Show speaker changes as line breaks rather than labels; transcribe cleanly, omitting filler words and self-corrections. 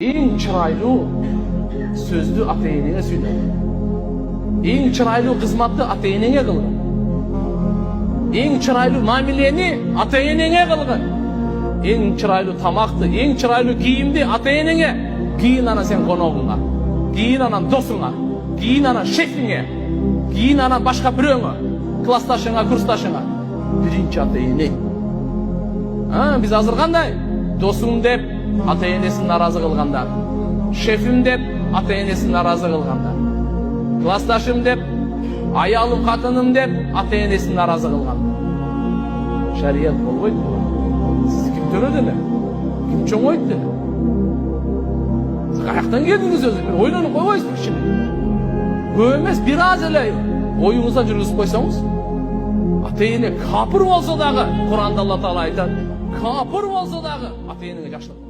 Eң чырайлуу сөздү ата-энеңе сүйлө. Eң чырайлуу кызматты ата-энеңе кылгын. Eң чырайлуу мамилени ата-энеңе кылгын. Eң чырайлуу тамакты, eң чырайлуу кийимди ата-энеңе кийин, анан сен коногуңа, кийин анан досуңа, кийин анан шефиңе, кийин анан башка бирөөңө, классташыңа, курсташыңа. Биринчи ата-эне. Биз азыр кандай? Досуң деп ата-энесин наразы кылганда, шефим деп ата-энесин наразы кылганда, классташым деп, аялым, катыным деп ата-энесин наразы кылганда. Шарият болбойт. Сиз ким төрөдү эле? Ким чоңойт эле? Сиз каяктан келдиңиз өзү? Бир ойлонуп койбойсузбу кичине? Көп эмес, бир аз эле оюңуздан жүргүзүп койсоңуз. Ата-эне капыр болсо дагы, Куранда Алла Таала айтат, капыр болсо дагы ата-энеңе жакшылык.